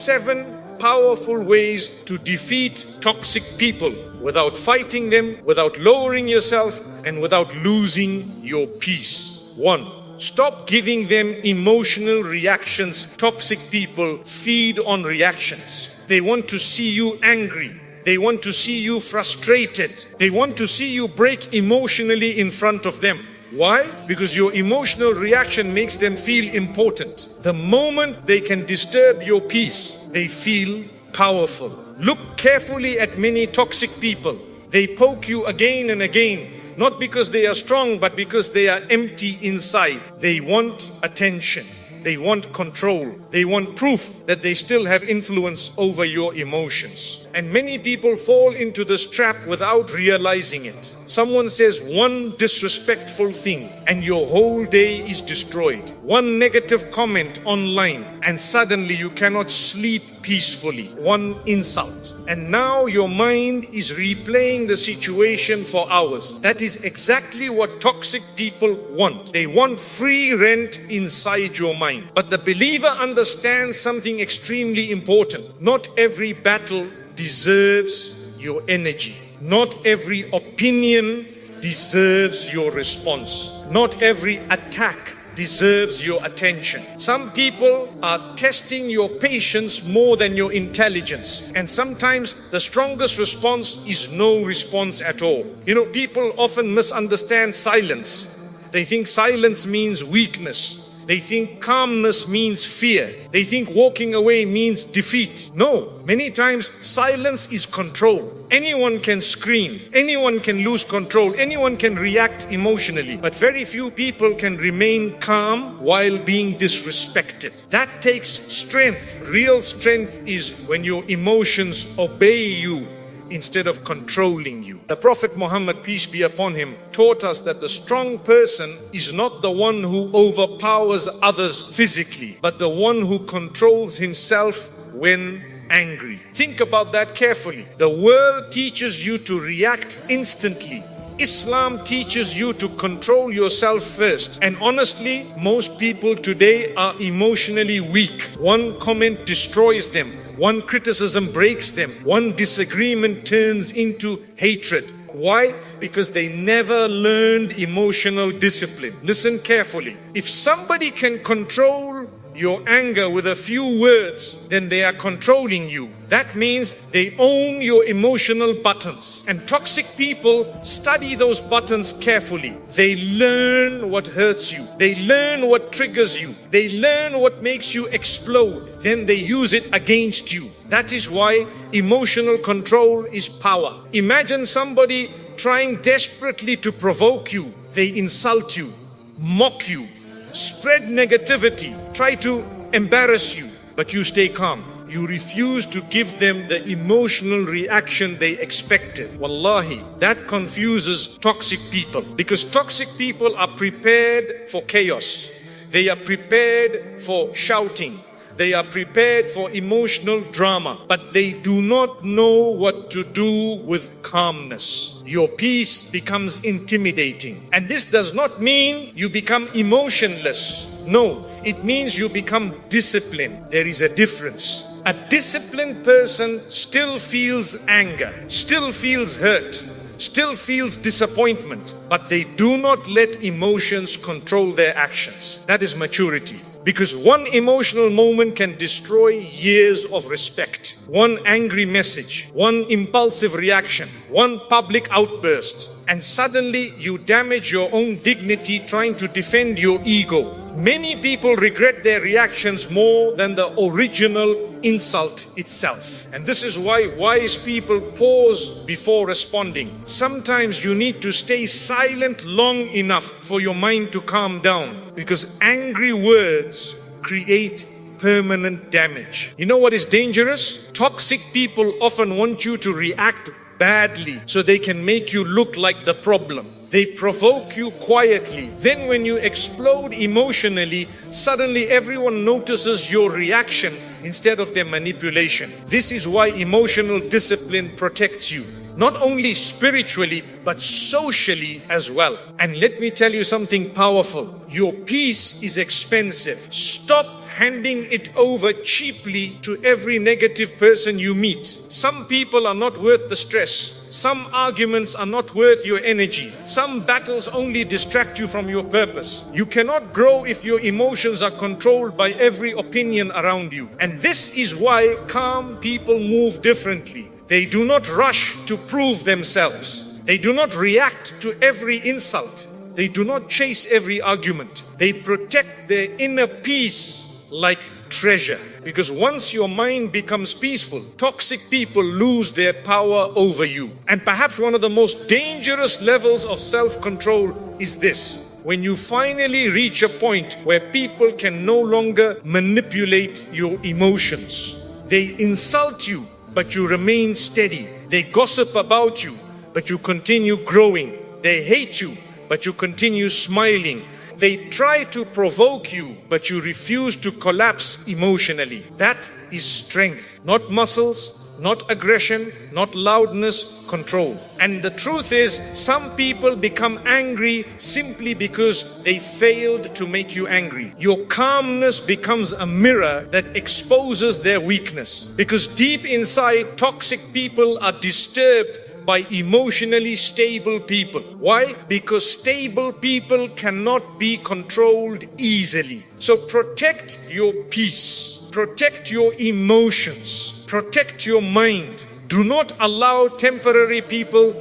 7 powerful ways to defeat toxic people without fighting them, without lowering yourself, and without losing your peace. 1. Stop giving them emotional reactions. Toxic people feed on reactions. They want to see you angry. They want to see you frustrated. They want to see you break emotionally in front of them. Why? Because your emotional reaction makes them feel important. The moment they can disturb your peace, they feel powerful. Look carefully at many toxic people. They poke you again and again, not because they are strong, but because they are empty inside. They want attention. They want control. They want proof that they still have influence over your emotions. And many people fall into this trap without realizing it. Someone says one disrespectful thing and your whole day is destroyed. One negative comment online and suddenly you cannot sleep peacefully. One insult. And now your mind is replaying the situation for hours. That is exactly what toxic people want. They want free rent inside your mind. But the believer understands something extremely important. Not every battle deserves your energy. Not every opinion deserves your response. Not every attack deserves your attention. Some people are testing your patience more than your intelligence. And sometimes the strongest response is no response at all. People often misunderstand silence. They think silence means weakness. They think calmness means fear. They think walking away means defeat. No, many times silence is control. Anyone can scream. Anyone can lose control. Anyone can react emotionally. But very few people can remain calm while being disrespected. That takes strength. Real strength is when your emotions obey you instead of controlling you. The Prophet Muhammad, peace be upon him, taught us that the strong person is not the one who overpowers others physically, but the one who controls himself when angry. Think about that carefully. The world teaches you to react instantly. Islam teaches you to control yourself first. And honestly, most people today are emotionally weak. One comment destroys them. One criticism breaks them. One disagreement turns into hatred. Why? Because they never learned emotional discipline. Listen carefully. If somebody can control your anger with a few words, then they are controlling you. That means they own your emotional buttons. And toxic people study those buttons carefully. They learn what hurts you. They learn what triggers you. They learn what makes you explode. Then they use it against you. That is why emotional control is power. Imagine somebody trying desperately to provoke you. They insult you, mock you, spread negativity, try to embarrass you, but you stay calm. You refuse to give them the emotional reaction they expected. Wallahi, that confuses toxic people, because toxic people are prepared for chaos. They are prepared for shouting. They are prepared for emotional drama, but they do not know what to do with calmness. Your peace becomes intimidating. And this does not mean you become emotionless. No, it means you become disciplined. There is a difference. A disciplined person still feels anger, still feels hurt, still feels disappointment, but they do not let emotions control their actions. That is maturity. Because one emotional moment can destroy years of respect. One angry message, one impulsive reaction, one public outburst, and suddenly you damage your own dignity trying to defend your ego. Many people regret their reactions more than the original insult itself. And this is why wise people pause before responding. Sometimes you need to stay silent long enough for your mind to calm down, because angry words create permanent damage. You know what is dangerous? Toxic people often want you to react badly so they can make you look like the problem. They provoke you quietly. Then when you explode emotionally, suddenly everyone notices your reaction instead of their manipulation. This is why emotional discipline protects you. Not only spiritually, but socially as well. And let me tell you something powerful. Your peace is expensive. Stop handing it over cheaply to every negative person you meet. Some people are not worth the stress. Some arguments are not worth your energy. Some battles only distract you from your purpose. You cannot grow if your emotions are controlled by every opinion around you. And this is why calm people move differently. They do not rush to prove themselves. They do not react to every insult. They do not chase every argument. They protect their inner peace like treasure. Because once your mind becomes peaceful, toxic people lose their power over you. And perhaps one of the most dangerous levels of self-control is this: when you finally reach a point where people can no longer manipulate your emotions. They insult you, but you remain steady. They gossip about you, but you continue growing. They hate you, but you continue smiling. They try to provoke you, but you refuse to collapse emotionally. That is strength. Not muscles, not aggression, not loudness, control. And the truth is, some people become angry simply because they failed to make you angry. Your calmness becomes a mirror that exposes their weakness. Because deep inside, toxic people are disturbed by emotionally stable people. Why? Because stable people cannot be controlled easily. So protect your peace, protect your emotions, protect your mind. Do not allow temporary people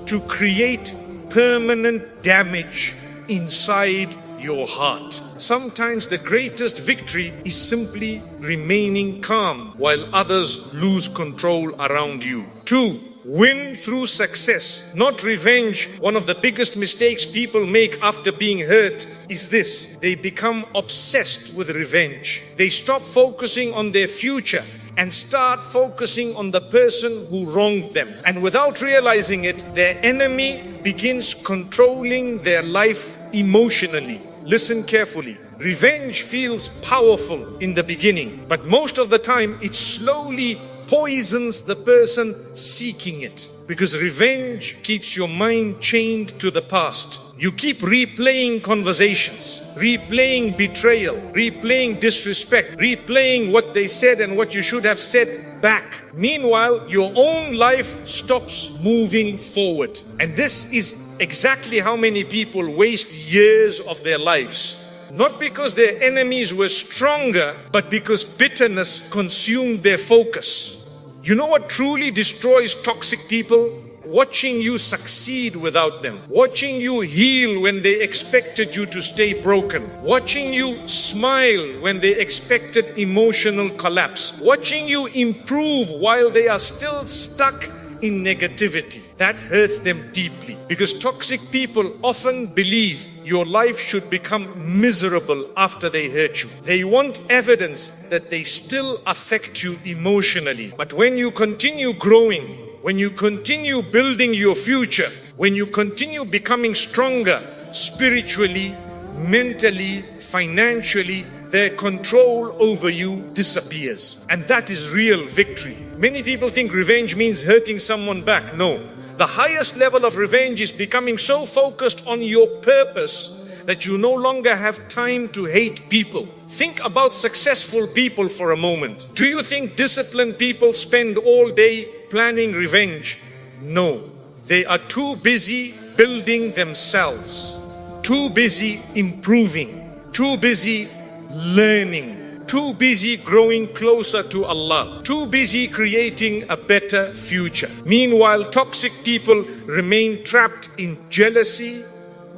to create permanent damage inside your heart. Sometimes the greatest victory is simply remaining calm while others lose control around you. 2. Win through success, not revenge. One of the biggest mistakes people make after being hurt is this: they become obsessed with revenge. They stop focusing on their future and start focusing on the person who wronged them. And without realizing it, their enemy begins controlling their life emotionally. Listen carefully. Revenge feels powerful in the beginning, but most of the time it slowly poisons the person seeking it. Because revenge keeps your mind chained to the past. You keep replaying conversations, replaying betrayal, replaying disrespect, replaying what they said and what you should have said back. Meanwhile, your own life stops moving forward. And this is exactly how many people waste years of their lives. Not because their enemies were stronger, but because bitterness consumed their focus. You know what truly destroys toxic people? Watching you succeed without them. Watching you heal when they expected you to stay broken. Watching you smile when they expected emotional collapse. Watching you improve while they are still stuck in negativity. That hurts them deeply. Because toxic people often believe your life should become miserable after they hurt you. They want evidence that they still affect you emotionally. But when you continue growing, when you continue building your future, when you continue becoming stronger spiritually, mentally, financially, their control over you disappears. And that is real victory. Many people think revenge means hurting someone back. No. The highest level of revenge is becoming so focused on your purpose that you no longer have time to hate people. Think about successful people for a moment. Do you think disciplined people spend all day planning revenge? No. They are too busy building themselves, too busy improving, too busy learning, too busy growing closer to Allah, too busy creating a better future. Meanwhile, toxic people remain trapped in jealousy,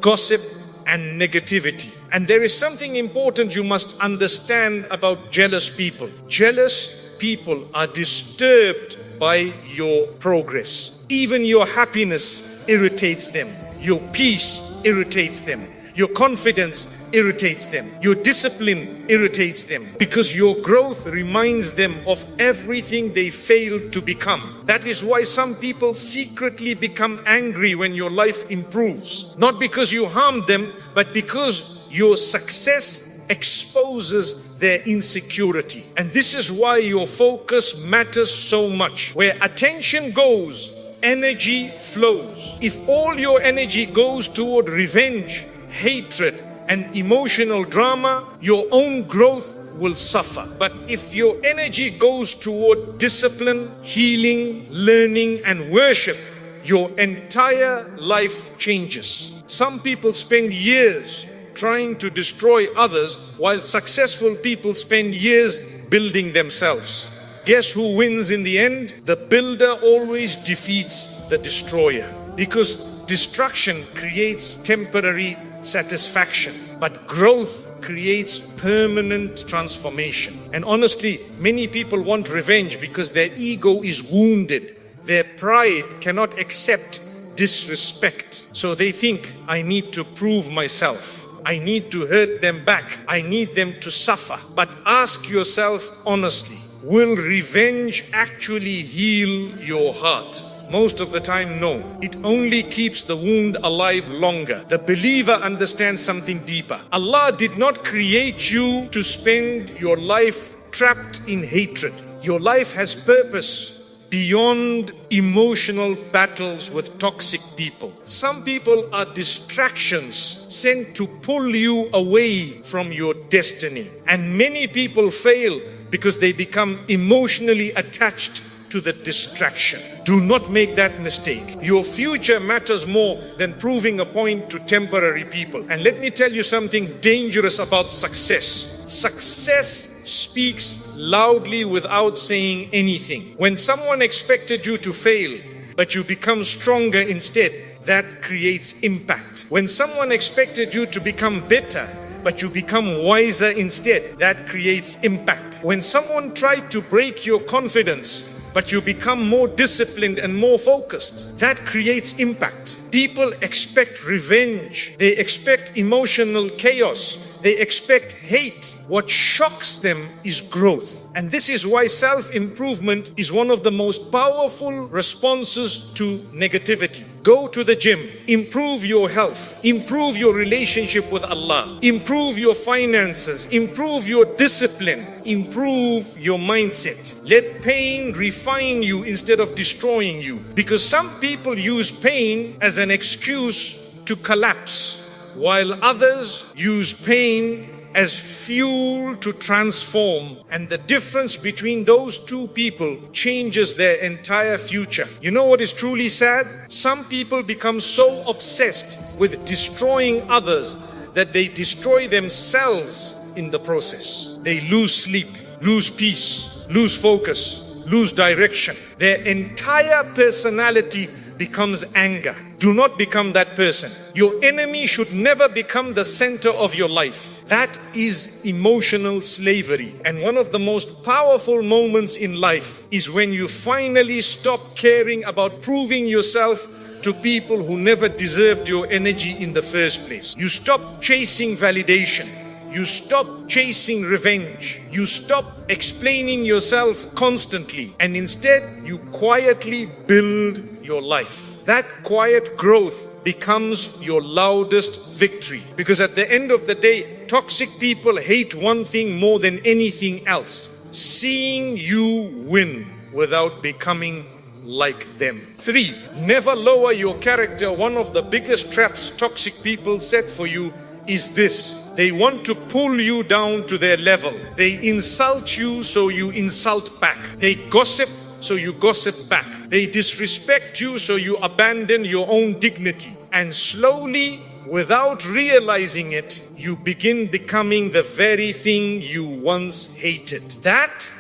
gossip, and negativity. And there is something important you must understand about jealous people. Jealous people are disturbed by your progress. Even your happiness irritates them. Your peace irritates them. Your confidence irritates them. Your discipline irritates them. Because your growth reminds them of everything they failed to become. That is why some people secretly become angry when your life improves. Not because you harmed them, but because your success exposes their insecurity. And this is why your focus matters so much. Where attention goes, energy flows. If all your energy goes toward revenge, hatred, and emotional drama, your own growth will suffer. But if your energy goes toward discipline, healing, learning, and worship, your entire life changes. Some people spend years trying to destroy others, while successful people spend years building themselves. Guess who wins in the end? The builder always defeats the destroyer, because destruction creates temporary satisfaction, but growth creates permanent transformation. And honestly, many people want revenge because their ego is wounded. Their pride cannot accept disrespect. So they think, I need to prove myself. I need to hurt them back. I need them to suffer. But ask yourself honestly, will revenge actually heal your heart? Most of the time, no. It only keeps the wound alive longer. The believer understands something deeper. Allah did not create you to spend your life trapped in hatred. Your life has purpose beyond emotional battles with toxic people. Some people are distractions sent to pull you away from your destiny. And many people fail because they become emotionally attached to the distraction. Do not make that mistake. Your future matters more than proving a point to temporary people. And let me tell you something dangerous about success. Success speaks loudly without saying anything. When someone expected you to fail, but you become stronger instead, that creates impact. When someone expected you to become better, but you become wiser instead, that creates impact. When someone tried to break your confidence, but you become more disciplined and more focused, that creates impact. People expect revenge. They expect emotional chaos. They expect hate. What shocks them is growth. And this is why self-improvement is one of the most powerful responses to negativity. Go to the gym, improve your health, improve your relationship with Allah, improve your finances, improve your discipline, improve your mindset. Let pain refine you instead of destroying you. Because some people use pain as an excuse to collapse, while others use pain as fuel to transform. And the difference between those two people changes their entire future. You know what is truly sad? Some people become so obsessed with destroying others that they destroy themselves in the process. They lose sleep, lose peace, lose focus, lose direction. Their entire personality becomes anger. Do not become that person. Your enemy should never become the center of your life. That is emotional slavery. And one of the most powerful moments in life is when you finally stop caring about proving yourself to people who never deserved your energy in the first place. You stop chasing validation. You stop chasing revenge. You stop explaining yourself constantly. And instead, you quietly build your life. That quiet growth becomes your loudest victory. Because at the end of the day, toxic people hate one thing more than anything else: seeing you win without becoming like them. 3, never lower your character. One of the biggest traps toxic people set for you is this: they want to pull you down to their level. They insult you, so you insult back. They gossip, so you gossip back. They disrespect you, so you abandon your own dignity. And slowly, without realizing it, you begin becoming the very thing you once hated. That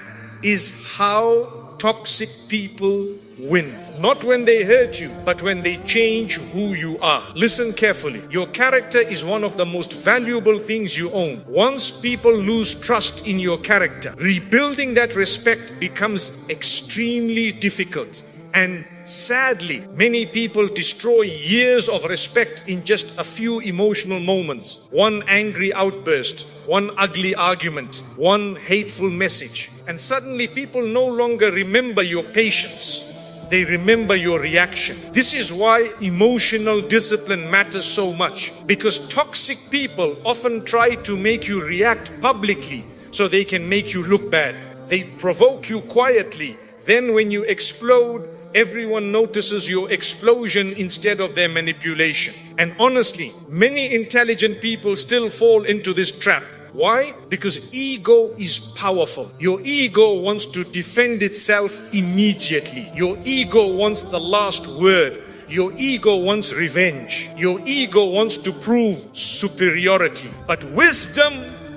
is how toxic people win. Not when they hurt you, but when they change who you are. Listen carefully. Your character is one of the most valuable things you own. Once people lose trust in your character, rebuilding that respect becomes extremely difficult. And sadly, many people destroy years of respect in just a few emotional moments. One angry outburst, one ugly argument, one hateful message. And suddenly people no longer remember your patience. They remember your reaction. This is why emotional discipline matters so much. Because toxic people often try to make you react publicly so they can make you look bad. They provoke you quietly. Then when you explode, everyone notices your explosion instead of their manipulation. And honestly, many intelligent people still fall into this trap. Why? Because ego is powerful. Your ego wants to defend itself immediately. Your ego wants the last word. Your ego wants revenge. Your ego wants to prove superiority. But wisdom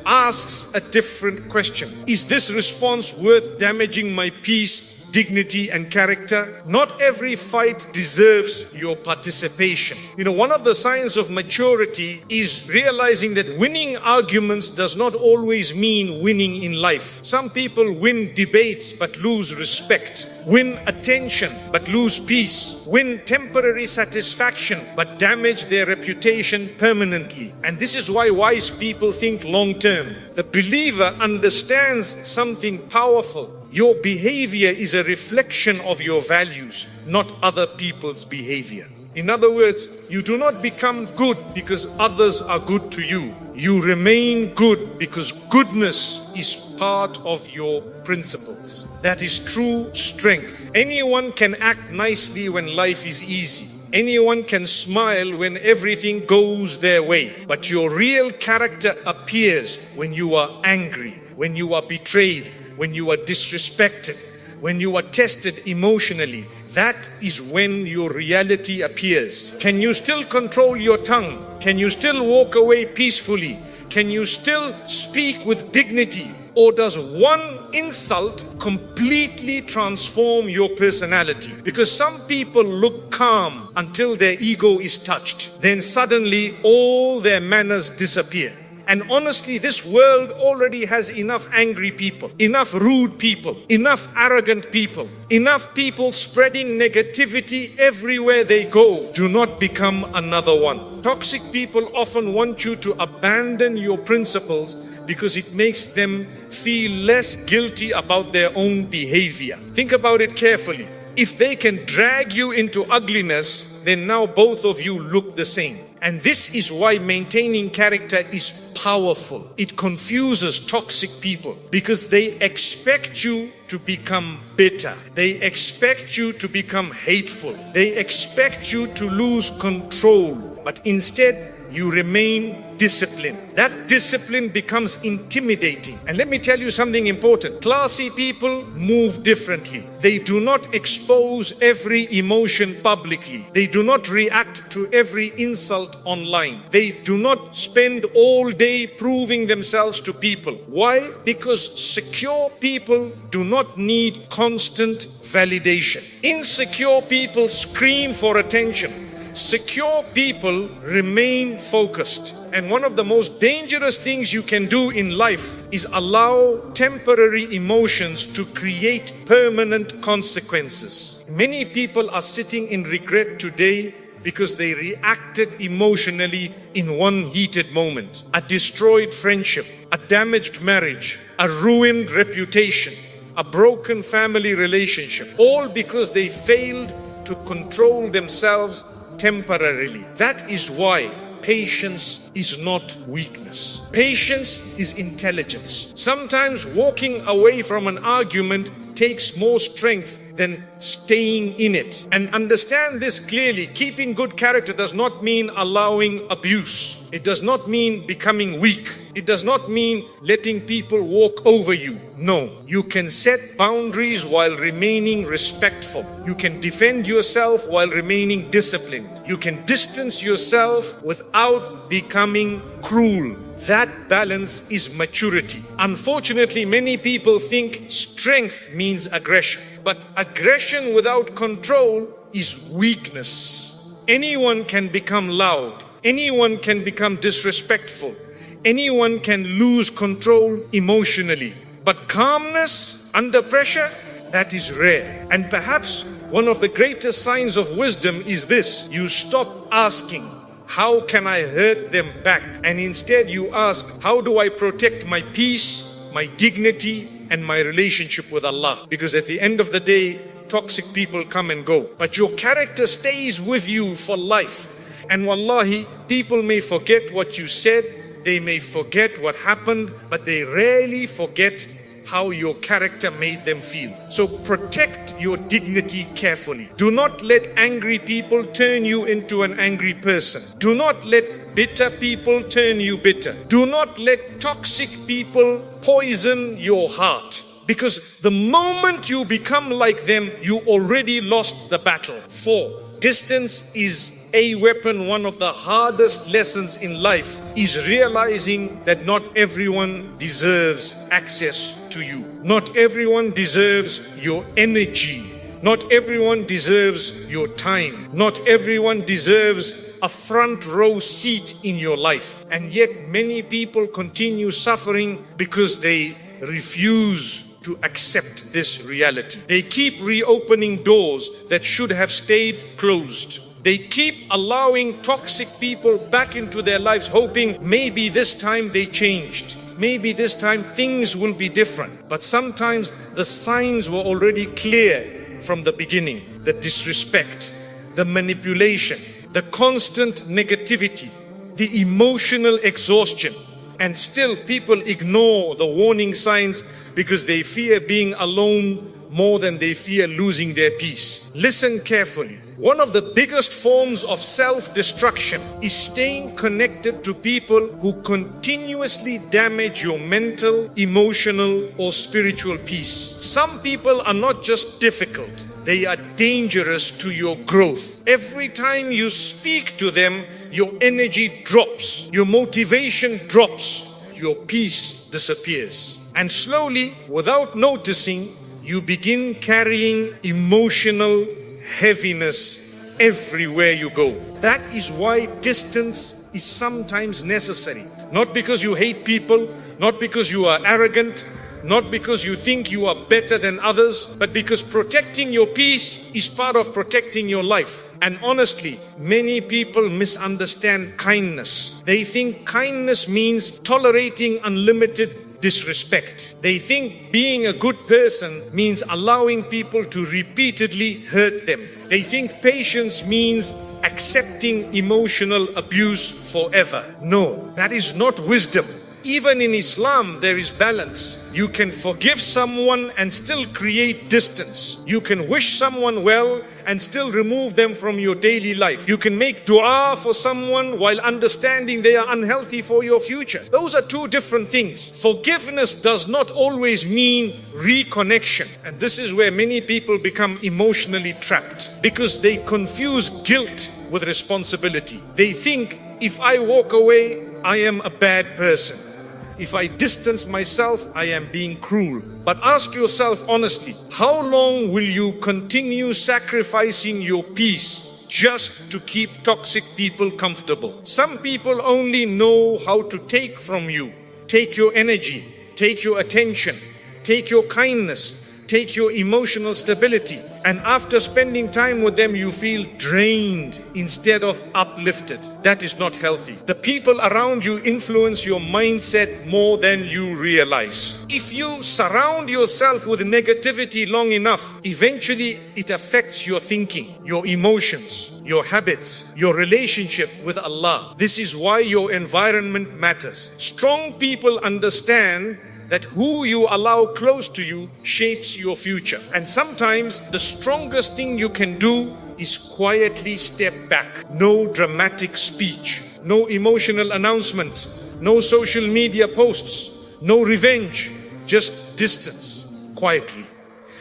asks a different question. Is this response worth damaging my peace, dignity, and character? Not every fight deserves your participation. One of the signs of maturity is realizing that winning arguments does not always mean winning in life. Some people win debates but lose respect, win attention but lose peace, win temporary satisfaction but damage their reputation permanently. And this is why wise people think long term. The believer understands something powerful. Your behavior is a reflection of your values, not other people's behavior. In other words, you do not become good because others are good to you. You remain good because goodness is part of your principles. That is true strength. Anyone can act nicely when life is easy. Anyone can smile when everything goes their way. But your real character appears when you are angry, when you are betrayed, when you are disrespected, when you are tested emotionally. That is when your reality appears. Can you still control your tongue? Can you still walk away peacefully? Can you still speak with dignity? Or does one insult completely transform your personality? Because some people look calm until their ego is touched. Then suddenly all their manners disappear. And honestly, this world already has enough angry people, enough rude people, enough arrogant people, enough people spreading negativity everywhere they go. Do not become another one. Toxic people often want you to abandon your principles because it makes them feel less guilty about their own behavior. Think about it carefully. If they can drag you into ugliness, then now both of you look the same. And this is why maintaining character is powerful. It confuses toxic people because they expect you to become bitter. They expect you to become hateful. They expect you to lose control. But instead, you remain disciplined. That discipline becomes intimidating. And let me tell you something important. Classy people move differently. They do not expose every emotion publicly. They do not react to every insult online. They do not spend all day proving themselves to people. Why? Because secure people do not need constant validation. Insecure people scream for attention. Secure people remain focused. And one of the most dangerous things you can do in life is allow temporary emotions to create permanent consequences. Many people are sitting in regret today because they reacted emotionally in one heated moment. A destroyed friendship, a damaged marriage, a ruined reputation, a broken family relationship, all because they failed to control themselves temporarily. That is why patience is not weakness. Patience is intelligence. Sometimes walking away from an argument takes more strength than staying in it. And understand this clearly. Keeping good character does not mean allowing abuse. It does not mean becoming weak. It does not mean letting people walk over you. No, you can set boundaries while remaining respectful. You can defend yourself while remaining disciplined. You can distance yourself without becoming cruel. That balance is maturity. Unfortunately, many people think strength means aggression. But aggression without control is weakness. Anyone can become loud. Anyone can become disrespectful. Anyone can lose control emotionally. But calmness under pressure, that is rare. And perhaps one of the greatest signs of wisdom is this. You stop asking, how can I hurt them back? And instead you ask, how do I protect my peace, my dignity, and my relationship with Allah? Because at the end of the day, toxic people come and go. But your character stays with you for life. And wallahi, people may forget what you said, they may forget what happened, but they rarely forget how your character made them feel. So protect your dignity carefully. Do not let angry people turn you into an angry person. Do not let bitter people turn you bitter. Do not let toxic people poison your heart. Because the moment you become like them, you already lost the battle. 4. Distance is a weapon. One of the hardest lessons in life is realizing that not everyone deserves access to you. Not everyone deserves your energy. Not everyone deserves your time. Not everyone deserves a front row seat in your life. And yet many people continue suffering because they refuse to accept this reality. They keep reopening doors that should have stayed closed. They keep allowing toxic people back into their lives, hoping maybe this time they changed. Maybe this time things will be different. But sometimes the signs were already clear from the beginning. The disrespect, the manipulation, the constant negativity, the emotional exhaustion. And still people ignore the warning signs because they fear being alone more than they fear losing their peace. Listen carefully. One of the biggest forms of self-destruction is staying connected to people who continuously damage your mental, emotional, or spiritual peace. Some people are not just difficult, they are dangerous to your growth. Every time you speak to them, your energy drops, your motivation drops, your peace disappears. And slowly, without noticing, you begin carrying emotional heaviness everywhere you go. That is why distance is sometimes necessary. Not because you hate people, not because you are arrogant, not because you think you are better than others, but because protecting your peace is part of protecting your life. And honestly, many people misunderstand kindness. They think kindness means tolerating unlimited disrespect. They think being a good person means allowing people to repeatedly hurt them. They think patience means accepting emotional abuse forever. No, that is not wisdom. Even in Islam, there is balance. You can forgive someone and still create distance. You can wish someone well and still remove them from your daily life. You can make dua for someone while understanding they are unhealthy for your future. Those are two different things. Forgiveness does not always mean reconnection. And this is where many people become emotionally trapped because they confuse guilt with responsibility. They think, if I walk away, I am a bad person. If I distance myself, I am being cruel. But ask yourself honestly, how long will you continue sacrificing your peace just to keep toxic people comfortable? Some people only know how to take from you. Take your energy, take your attention, take your kindness, take your emotional stability. And after spending time with them, you feel drained instead of uplifted. That is not healthy. The people around you influence your mindset more than you realize. If you surround yourself with negativity long enough, eventually it affects your thinking, your emotions, your habits, your relationship with Allah. This is why your environment matters. Strong people understand that who you allow close to you shapes your future. And sometimes the strongest thing you can do is quietly step back. No dramatic speech, no emotional announcement, no social media posts, no revenge, just distance, quietly.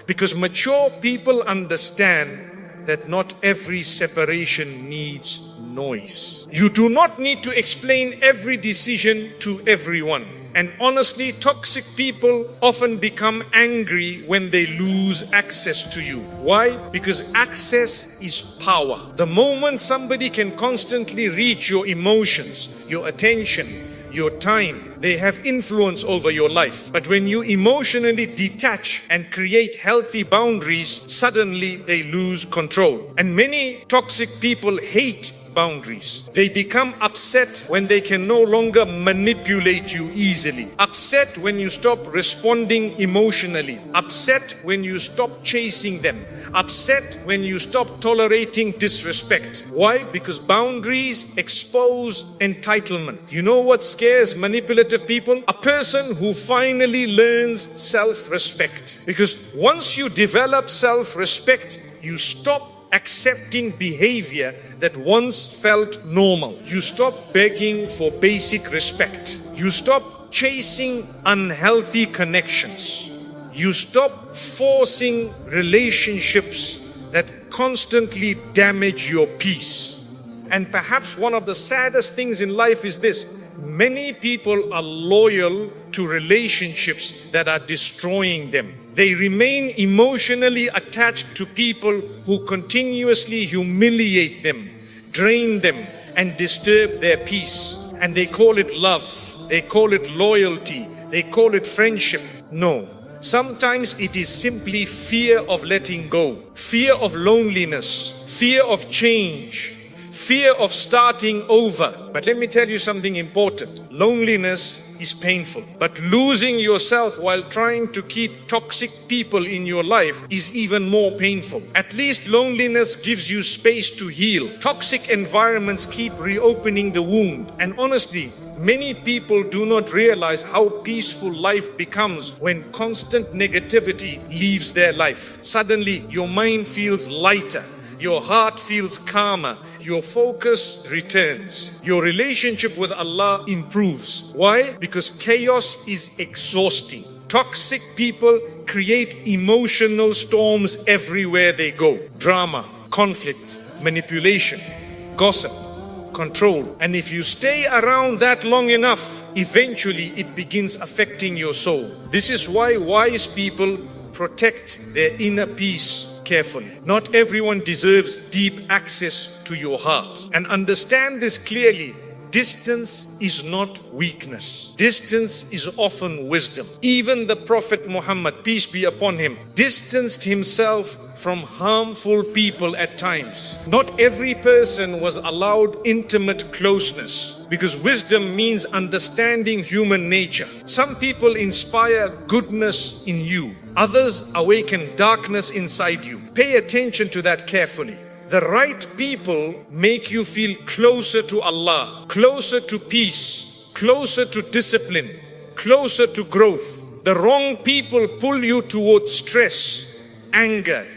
Because mature people understand that not every separation needs noise. You do not need to explain every decision to everyone. And honestly, toxic people often become angry when they lose access to you. Why? Because access is power. The moment somebody can constantly reach your emotions, your attention, your time, they have influence over your life. But when you emotionally detach and create healthy boundaries, suddenly they lose control. And many toxic people hate boundaries. They become upset when they can no longer manipulate you easily. Upset when you stop responding emotionally. Upset when you stop chasing them. Upset when you stop tolerating disrespect. Why? Because boundaries expose entitlement. You know what scares manipulative people? A person who finally learns self-respect. Because once you develop self-respect, you stop accepting behavior that once felt normal. You stop begging for basic respect. You stop chasing unhealthy connections. You stop forcing relationships that constantly damage your peace. And perhaps one of the saddest things in life is this: many people are loyal to relationships that are destroying them. They remain emotionally attached to people who continuously humiliate them, drain them, and disturb their peace. And they call it love, they call it loyalty, they call it friendship. No. Sometimes it is simply fear of letting go, fear of loneliness, fear of change, fear of starting over. But let me tell you something important. Loneliness is painful, but losing yourself while trying to keep toxic people in your life is even more painful. At least loneliness gives you space to heal. Toxic environments keep reopening the wound. And honestly, many people do not realize how peaceful life becomes when constant negativity leaves their life. Suddenly, your mind feels lighter. Your heart feels calmer. Your focus returns. Your relationship with Allah improves. Why? Because chaos is exhausting. Toxic people create emotional storms everywhere they go. Drama, conflict, manipulation, gossip, control. And if you stay around that long enough, eventually it begins affecting your soul. This is why wise people protect their inner peace carefully. Not everyone deserves deep access to your heart. And understand this clearly. Distance is not weakness. Distance is often wisdom. Even the Prophet Muhammad, peace be upon him, distanced himself from harmful people at times. Not every person was allowed intimate closeness, because wisdom means understanding human nature. Some people inspire goodness in you. Others awaken darkness inside you. Pay attention to that carefully. The right people make you feel closer to Allah, closer to peace, closer to discipline, closer to growth. The wrong people pull you towards stress, anger,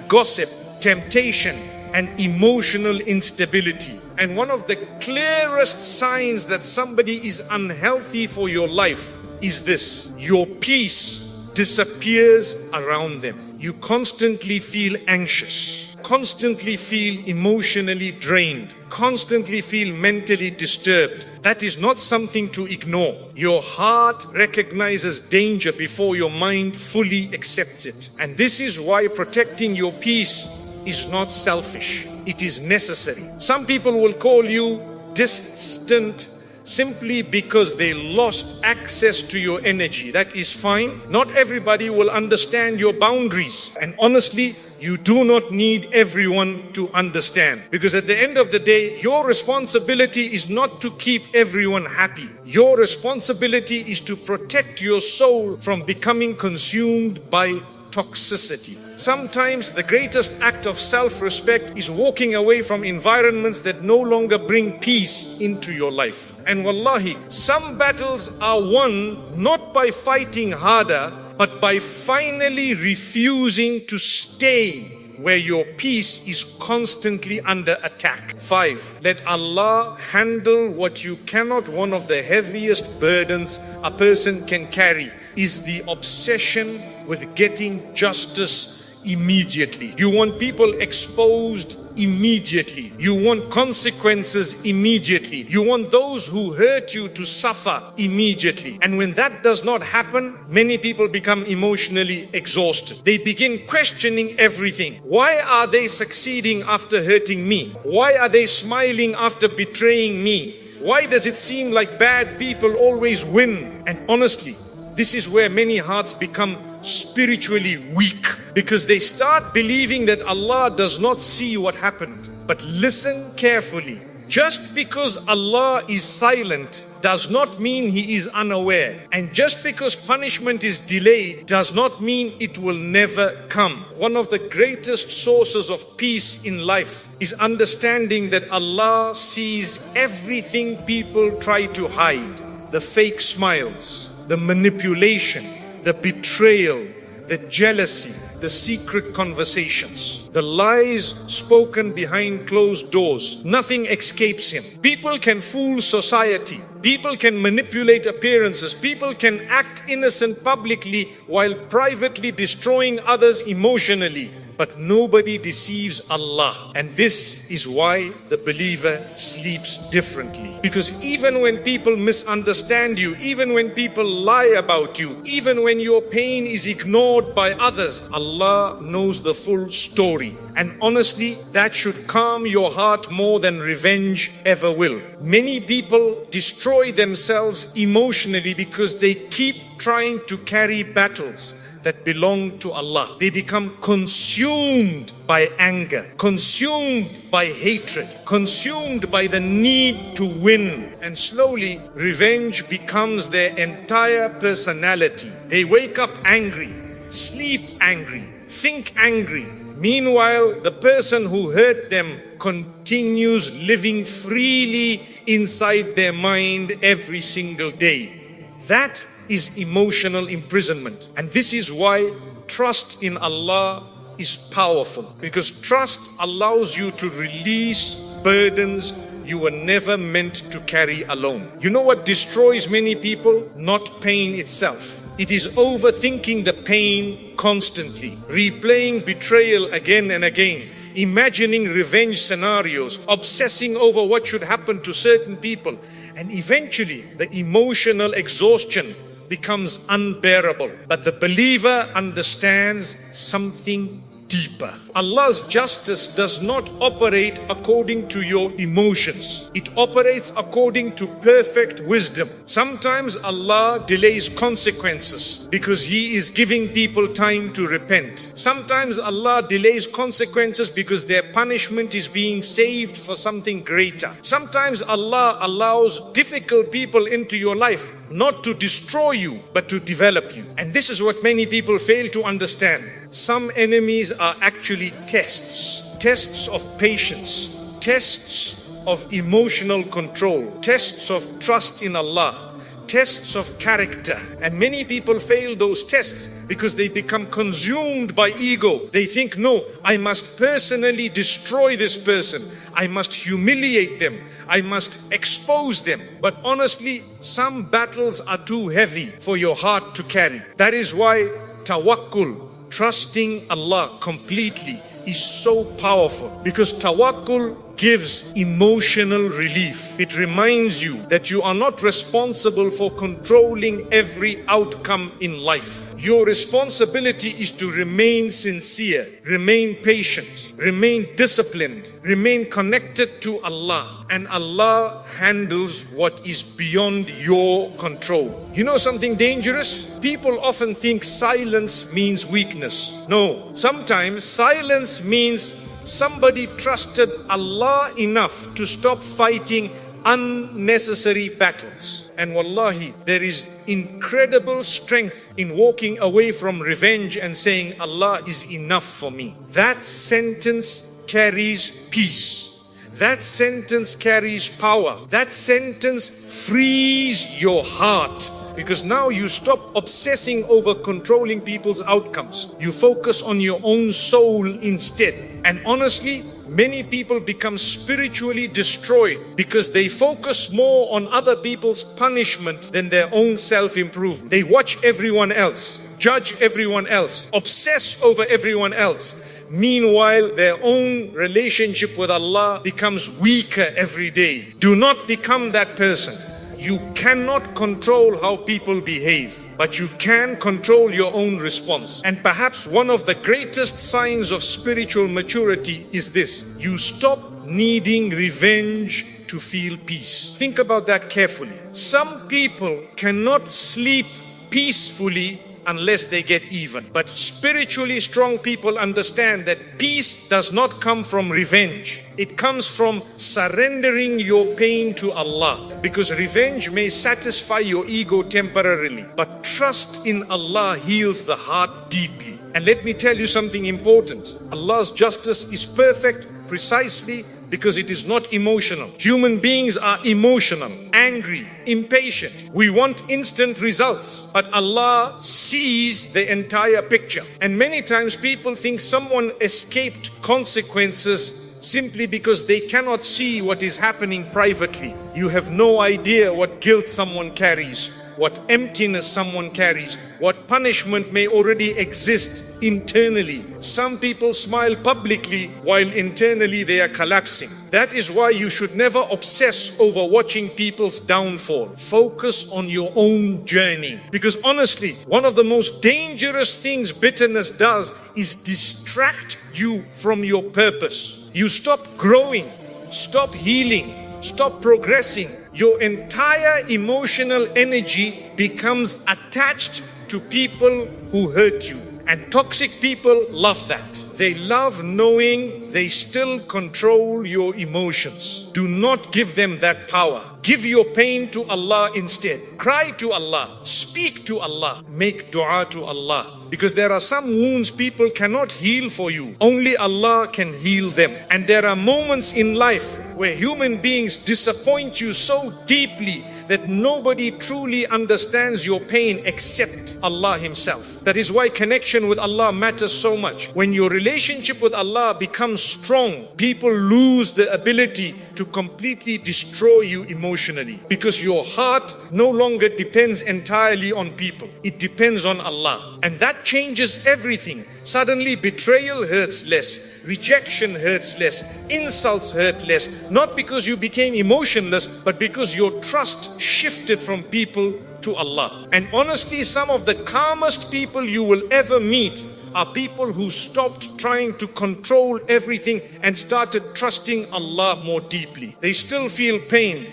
gossip, temptation, and emotional instability. And one of the clearest signs that somebody is unhealthy for your life is this: your peace disappears around them. You constantly feel anxious, constantly feel emotionally drained, constantly feel mentally disturbed. That is not something to ignore. Your heart recognizes danger before your mind fully accepts it. And this is why protecting your peace is not selfish. It is necessary. Some people will call you distant simply because they lost access to your energy. That is fine. Not everybody will understand your boundaries. And honestly, you do not need everyone to understand. Because at the end of the day, your responsibility is not to keep everyone happy. Your responsibility is to protect your soul from becoming consumed by toxicity. Sometimes the greatest act of self-respect is walking away from environments that no longer bring peace into your life. And wallahi, some battles are won not by fighting harder, but by finally refusing to stay where your peace is constantly under attack. 5. Let Allah handle what you cannot. One of the heaviest burdens a person can carry is the obsession with getting justice immediately. You want people exposed immediately. You want consequences immediately. You want those who hurt you to suffer immediately. And when that does not happen, many people become emotionally exhausted. They begin questioning everything. Why are they succeeding after hurting me? Why are they smiling after betraying me? Why does it seem like bad people always win? And honestly, this is where many hearts become spiritually weak, because they start believing that Allah does not see what happened. But listen carefully. Just because Allah is silent does not mean He is unaware. And just because punishment is delayed does not mean it will never come. One of the greatest sources of peace in life is understanding that Allah sees everything people try to hide. The fake smiles, the manipulation, the betrayal, the jealousy, the secret conversations, the lies spoken behind closed doors. Nothing escapes him. People can fool society. People can manipulate appearances. People can act innocent publicly while privately destroying others emotionally. But nobody deceives Allah. And this is why the believer sleeps differently. Because even when people misunderstand you, even when people lie about you, even when your pain is ignored by others, Allah knows the full story. And honestly, that should calm your heart more than revenge ever will. Many people destroy themselves emotionally because they keep trying to carry battles that belong to Allah. They become consumed by anger, consumed by hatred, consumed by the need to win. And slowly, revenge becomes their entire personality. They wake up angry, sleep angry, think angry. Meanwhile, the person who hurt them continues living freely inside their mind every single day. That is emotional imprisonment. And this is why trust in Allah is powerful. Because trust allows you to release burdens you were never meant to carry alone. You know what destroys many people? Not pain itself. It is overthinking the pain constantly, replaying betrayal again and again, imagining revenge scenarios, obsessing over what should happen to certain people. And eventually, the emotional exhaustion becomes unbearable. But the believer understands something deeper. Allah's justice does not operate according to your emotions. It operates according to perfect wisdom. Sometimes Allah delays consequences because He is giving people time to repent. Sometimes Allah delays consequences because their punishment is being saved for something greater. Sometimes Allah allows difficult people into your life not to destroy you, but to develop you. And this is what many people fail to understand. Some enemies are actually tests of patience, tests of emotional control, tests of trust in Allah, tests of character. And many people fail those tests because they become consumed by ego. They think, no, I must personally destroy this person. I must humiliate them. I must expose them. But honestly, some battles are too heavy for your heart to carry. That is why tawakkul, trusting Allah completely, is so powerful. Because tawakkul gives emotional relief. It reminds you that you are not responsible for controlling every outcome in life. Your responsibility is to remain sincere, remain patient, remain disciplined, remain connected to Allah. And Allah handles what is beyond your control. You know something dangerous? People often think silence means weakness. No, sometimes silence means somebody trusted Allah enough to stop fighting unnecessary battles. And wallahi, there is incredible strength in walking away from revenge and saying, Allah is enough for me. That sentence carries peace. That sentence carries power. That sentence frees your heart. Because now you stop obsessing over controlling people's outcomes. You focus on your own soul instead. And honestly, many people become spiritually destroyed because they focus more on other people's punishment than their own self-improvement. They watch everyone else, judge everyone else, obsess over everyone else. Meanwhile, their own relationship with Allah becomes weaker every day. Do not become that person. You cannot control how people behave, but you can control your own response. And perhaps one of the greatest signs of spiritual maturity is this: you stop needing revenge to feel peace. Think about that carefully. Some people cannot sleep peacefully unless they get even. But spiritually strong people understand that peace does not come from revenge. It comes from surrendering your pain to Allah. Because revenge may satisfy your ego temporarily, but trust in Allah heals the heart deeply. And let me tell you something important. Allah's justice is perfect precisely because it is not emotional. Human beings are emotional, angry. angry, impatient. We want instant results, but Allah sees the entire picture. And many times people think someone escaped consequences simply because they cannot see what is happening privately. You have no idea what guilt someone carries, what emptiness someone carries, what punishment may already exist internally. Some people smile publicly while internally they are collapsing. That is why you should never obsess over watching people's downfall. Focus on your own journey. Because honestly, one of the most dangerous things bitterness does is distract you from your purpose. You stop growing, stop healing, stop progressing. Your entire emotional energy becomes attached to people who hurt you. And toxic people love that. They love knowing they still control your emotions. Do not give them that power. Give your pain to Allah instead. Cry to Allah. Speak to Allah. Make dua to Allah. Because there are some wounds people cannot heal for you. Only Allah can heal them. And there are moments in life where human beings disappoint you so deeply that nobody truly understands your pain except Allah Himself. That is why connection with Allah matters so much. When your relationship with Allah becomes strong, people lose the ability to completely destroy you emotionally, because your heart no longer depends entirely on people. It depends on Allah. And that changes everything. Suddenly betrayal hurts less. Rejection hurts less, insults hurt less, not because you became emotionless, but because your trust shifted from people to Allah. And honestly, some of the calmest people you will ever meet are people who stopped trying to control everything and started trusting Allah more deeply. They still feel pain,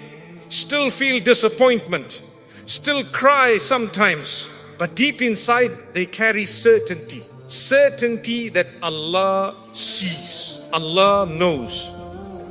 still feel disappointment, still cry sometimes, but deep inside they carry certainty. Certainty that Allah sees, Allah knows,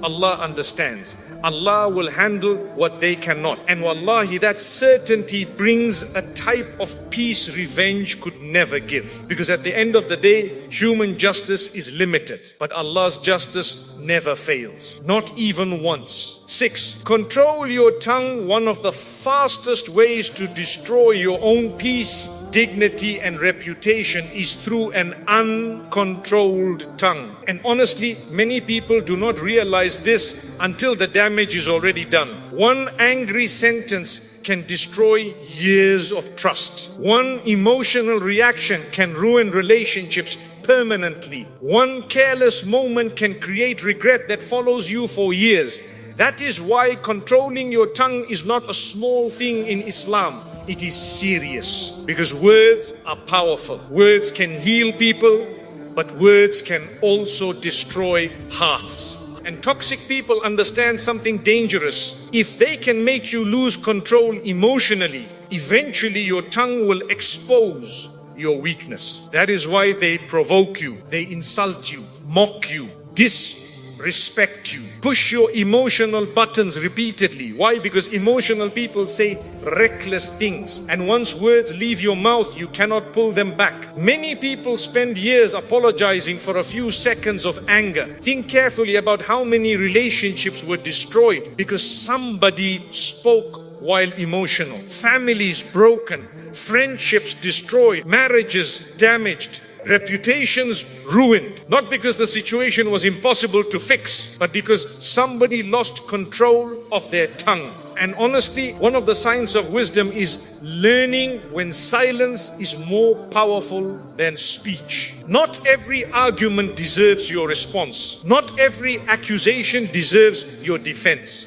Allah understands. Allah will handle what they cannot. And wallahi, that certainty brings a type of peace revenge could never give. Because at the end of the day, human justice is limited, but Allah's justice never fails, not even once. 6. Control your tongue. One of the fastest ways to destroy your own peace, dignity and reputation is through an uncontrolled tongue. And honestly, many people do not realize this until the damage is already done. One angry sentence can destroy years of trust. One emotional reaction can ruin relationships permanently. One careless moment can create regret that follows you for years. That is why controlling your tongue is not a small thing in Islam. It is serious, because words are powerful. Words can heal people, but words can also destroy hearts. And toxic people understand something dangerous. If they can make you lose control emotionally, eventually your tongue will expose your weakness. That is why they provoke you, they insult you, mock you, disrespect you, push your emotional buttons repeatedly. Why? Because emotional people say reckless things, and once words leave your mouth, you cannot pull them back. Many people spend years apologizing for a few seconds of anger. Think carefully about how many relationships were destroyed because somebody spoke while emotional. Families broken, friendships destroyed, marriages damaged, reputations ruined. Not because the situation was impossible to fix, but because somebody lost control of their tongue. And honestly, one of the signs of wisdom is learning when silence is more powerful than speech. Not every argument deserves your response. Not every accusation deserves your defense.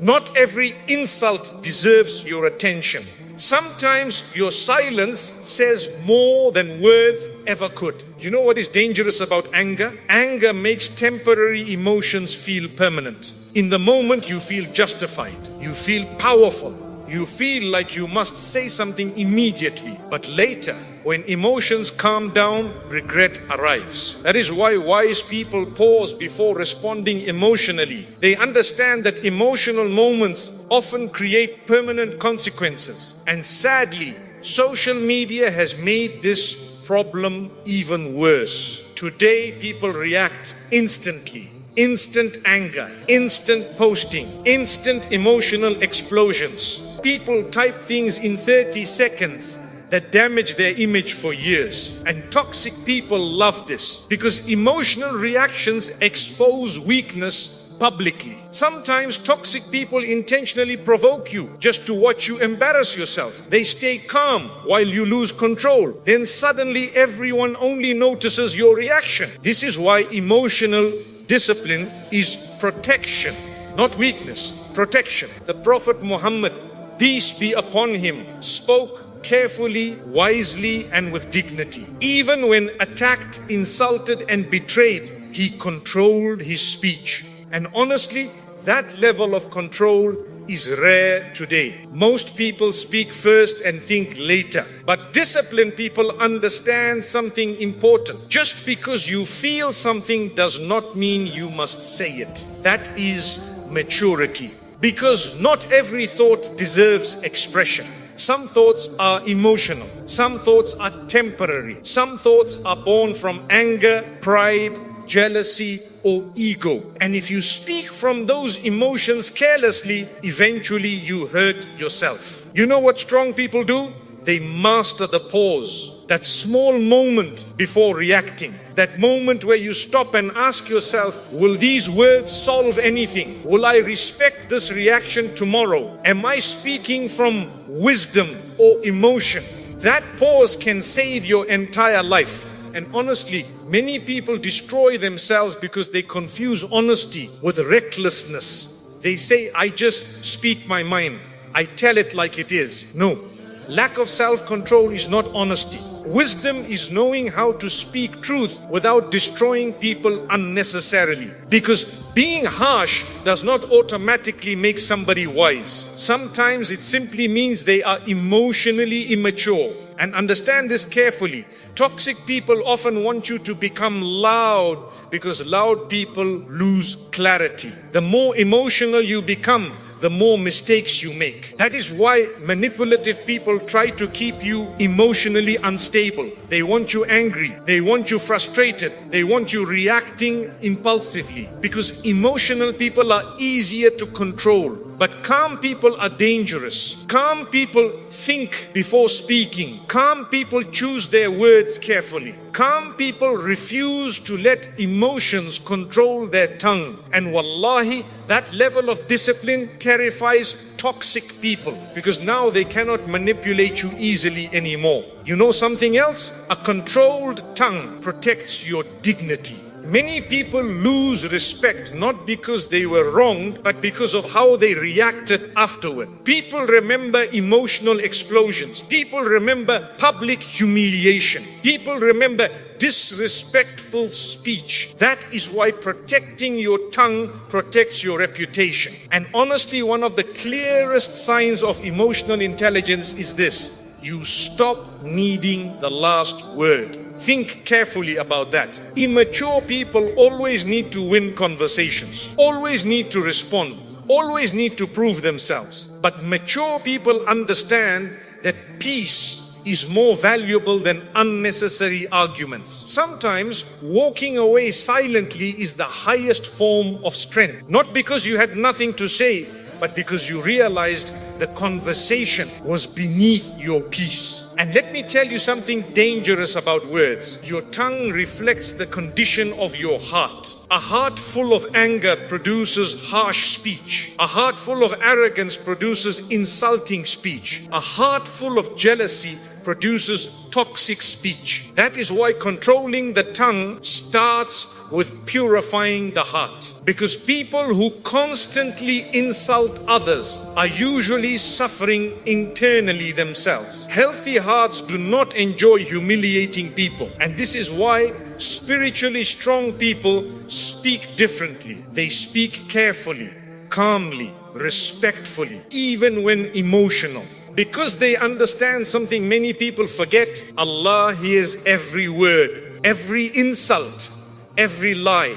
Not every insult deserves your attention. Sometimes your silence says more than words ever could. You know what is dangerous about anger? Anger makes temporary emotions feel permanent. In the moment you feel justified, you feel powerful, you feel like you must say something immediately. But later, when emotions calm down, regret arrives. That is why wise people pause before responding emotionally. They understand that emotional moments often create permanent consequences. And sadly, social media has made this problem even worse. Today, people react instantly. instant anger, instant posting, instant emotional explosions. People type things in 30 seconds that damage their image for years. And toxic people love this because emotional reactions expose weakness publicly. Sometimes toxic people intentionally provoke you just to watch you embarrass yourself. They stay calm while you lose control. Then suddenly everyone only notices your reaction. This is why emotional discipline is protection, not weakness. Protection. The Prophet Muhammad, peace be upon him, spoke carefully, wisely, and with dignity. Even when attacked, insulted, and betrayed, he controlled his speech. And honestly, that level of control is rare today. Most people speak first and think later. But disciplined people understand something important. Just because you feel something does not mean you must say it. That is maturity. Because not every thought deserves expression. Some thoughts are emotional. Some thoughts are temporary. Some thoughts are born from anger, pride, jealousy, or ego. And if you speak from those emotions carelessly, eventually you hurt yourself. You know what strong people do? They master the pause. That small moment before reacting. That moment where you stop and ask yourself, will these words solve anything? Will I respect this reaction tomorrow? Am I speaking from wisdom or emotion? That pause can save your entire life. And honestly, many people destroy themselves because they confuse honesty with recklessness. They say, I just speak my mind. I tell it like it is. No. Lack of self-control is not honesty. Wisdom is knowing how to speak truth without destroying people unnecessarily. Because being harsh does not automatically make somebody wise. Sometimes it simply means they are emotionally immature. And understand this carefully. Toxic people often want you to become loud because loud people lose clarity. The more emotional you become, the more mistakes you make. That is why manipulative people try to keep you emotionally unstable. They want you angry. They want you frustrated. They want you reacting impulsively. Because emotional people are easier to control. But calm people are dangerous. Calm people think before speaking. Calm people choose their words carefully. Calm people refuse to let emotions control their tongue. And wallahi, that level of discipline terrifies toxic people because now they cannot manipulate you easily anymore. You know something else? A controlled tongue protects your dignity. Many people lose respect not because they were wronged, but because of how they reacted afterward. People remember emotional explosions. People remember public humiliation. People remember disrespectful speech. That is why protecting your tongue protects your reputation. And honestly, one of the clearest signs of emotional intelligence is this: you stop needing the last word. Think carefully about that. Immature people always need to win conversations, always need to respond, always need to prove themselves. But mature people understand that peace is more valuable than unnecessary arguments. Sometimes walking away silently is the highest form of strength. Not because you had nothing to say, but because you realized the conversation was beneath your peace. And let me tell you something dangerous about words. Your tongue reflects the condition of your heart. A heart full of anger produces harsh speech. A heart full of arrogance produces insulting speech. A heart full of jealousy produces toxic speech. That is why controlling the tongue starts with purifying the heart. Because people who constantly insult others are usually suffering internally themselves. Healthy hearts do not enjoy humiliating people. And this is why spiritually strong people speak differently. They speak carefully, calmly, respectfully, even when emotional. Because they understand something many people forget. Allah hears every word, every insult, every lie,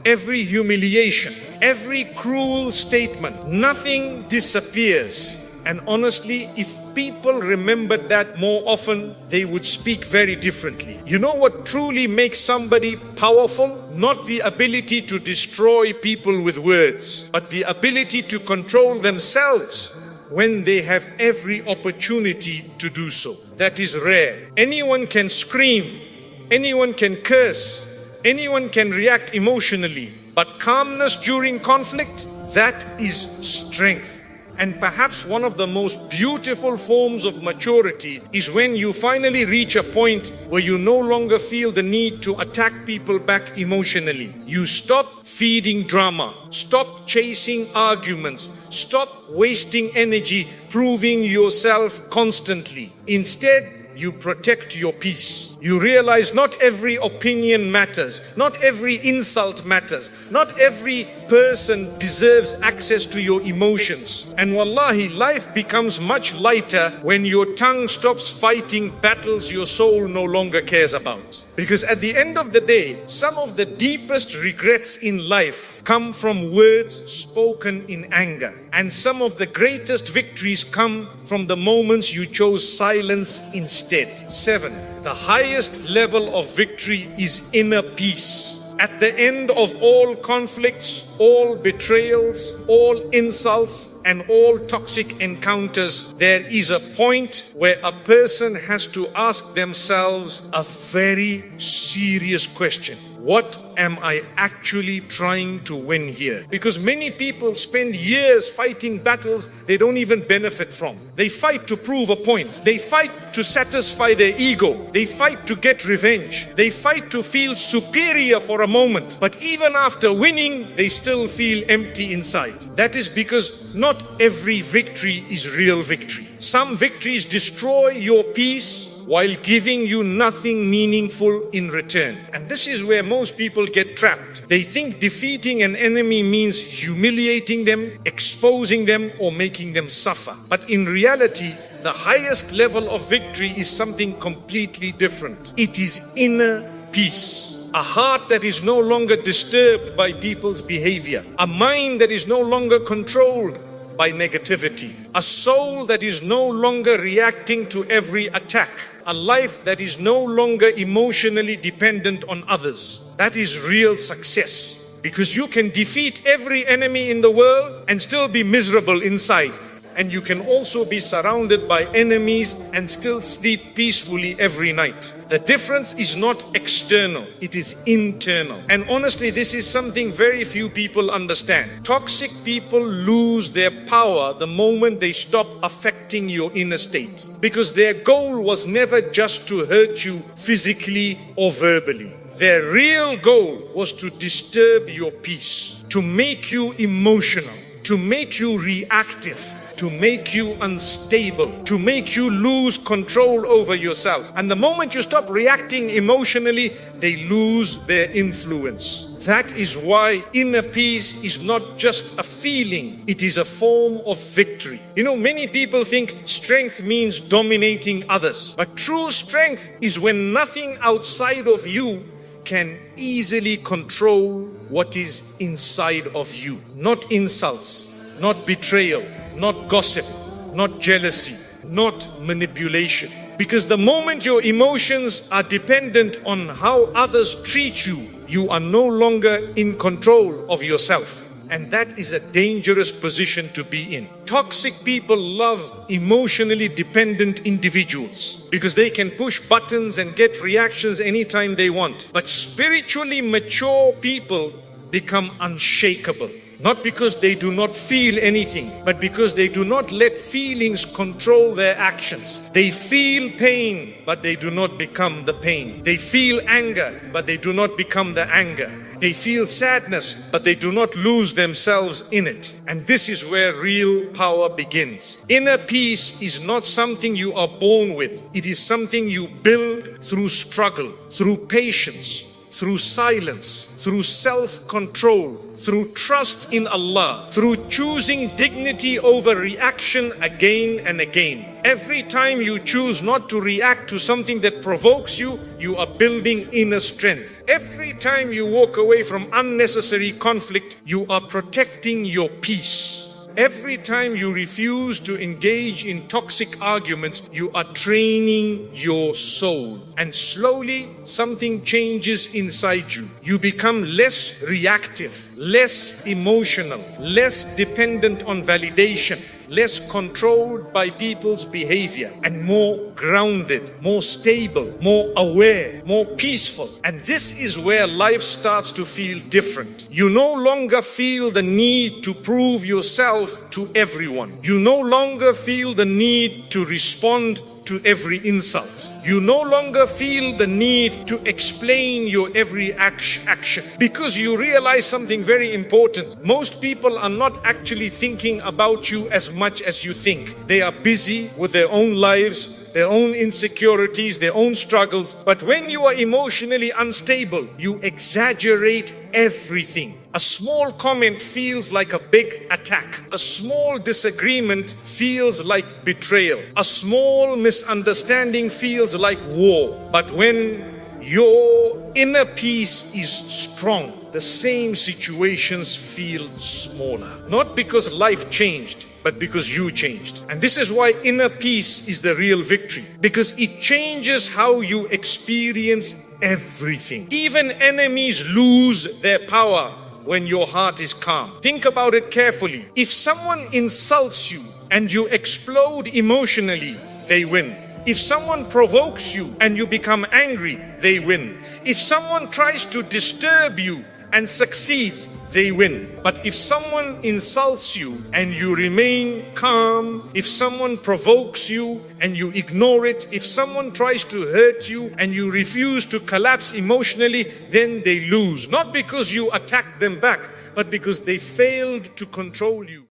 every humiliation, every cruel statement. Nothing disappears. And honestly, if people remembered that more often, they would speak very differently. You know what truly makes somebody powerful? Not the ability to destroy people with words, but the ability to control themselves when they have every opportunity to do so. That is rare. Anyone can scream, anyone can curse, anyone can react emotionally, but calmness during conflict, that is strength. And perhaps one of the most beautiful forms of maturity is when you finally reach a point where you no longer feel the need to attack people back emotionally. You stop feeding drama, stop chasing arguments, stop wasting energy proving yourself constantly. Instead, you protect your peace. You realize not every opinion matters, not every insult matters, not every person deserves access to your emotions. And wallahi, life becomes much lighter when your tongue stops fighting battles your soul no longer cares about. Because at the end of the day, some of the deepest regrets in life come from words spoken in anger. And some of the greatest victories come from the moments you chose silence instead. 7. The highest level of victory is inner peace. At the end of all conflicts, all betrayals, all insults, and all toxic encounters, there is a point where a person has to ask themselves a very serious question. What am I actually trying to win here? Because many people spend years fighting battles they don't even benefit from. They fight to prove a point. They fight to satisfy their ego. They fight to get revenge. They fight to feel superior for a moment. But even after winning, they still feel empty inside. That is because not every victory is real victory. Some victories destroy your peace while giving you nothing meaningful in return. And this is where most people get trapped. They think defeating an enemy means humiliating them, exposing them, or making them suffer. But in reality, the highest level of victory is something completely different. It is inner peace. A heart that is no longer disturbed by people's behavior. A mind that is no longer controlled by negativity. A soul that is no longer reacting to every attack. A life that is no longer emotionally dependent on others. That is real success. Because you can defeat every enemy in the world and still be miserable inside. And you can also be surrounded by enemies and still sleep peacefully every night. The difference is not external, it is internal. And honestly, this is something very few people understand. Toxic people lose their power the moment they stop affecting your inner state. Because their goal was never just to hurt you physically or verbally. Their real goal was to disturb your peace, to make you emotional, to make you reactive, to make you unstable, to make you lose control over yourself. And the moment you stop reacting emotionally, they lose their influence. That is why inner peace is not just a feeling, it is a form of victory. You know, many people think strength means dominating others. But true strength is when nothing outside of you can easily control what is inside of you. Not insults, not betrayal, not gossip, not jealousy, not manipulation. Because the moment your emotions are dependent on how others treat you, you are no longer in control of yourself. And that is a dangerous position to be in. Toxic people love emotionally dependent individuals because they can push buttons and get reactions anytime they want. But spiritually mature people become unshakable. Not because they do not feel anything, but because they do not let feelings control their actions. They feel pain, but they do not become the pain. They feel anger, but they do not become the anger. They feel sadness, but they do not lose themselves in it. And this is where real power begins. Inner peace is not something you are born with. It is something you build through struggle, through patience, through silence, through self-control, through trust in Allah, through choosing dignity over reaction again and again. Every time you choose not to react to something that provokes you, you are building inner strength. Every time you walk away from unnecessary conflict, you are protecting your peace. Every time you refuse to engage in toxic arguments, you are training your soul. And slowly, something changes inside you. You become less reactive, less emotional, less dependent on validation, less controlled by people's behavior, and more grounded, more stable, more aware, more peaceful. And this is where life starts to feel different. You no longer feel the need to prove yourself to everyone. You no longer feel the need to respond to every insult. You no longer feel the need to explain your every action, because you realize something very important. Most people are not actually thinking about you as much as you think. They are busy with their own lives, their own insecurities, their own struggles. But when you are emotionally unstable, you exaggerate everything. A small comment feels like a big attack. A small disagreement feels like betrayal. A small misunderstanding feels like war. But when your inner peace is strong, the same situations feel smaller. Not because life changed, but because you changed. And this is why inner peace is the real victory, because it changes how you experience everything. Even enemies lose their power when your heart is calm. Think about it carefully. If someone insults you and you explode emotionally, they win. If someone provokes you and you become angry, they win. If someone tries to disturb you and succeeds, they win. But if someone insults you and you remain calm, if someone provokes you and you ignore it, if someone tries to hurt you and you refuse to collapse emotionally, then they lose. Not because you attacked them back, but because they failed to control you.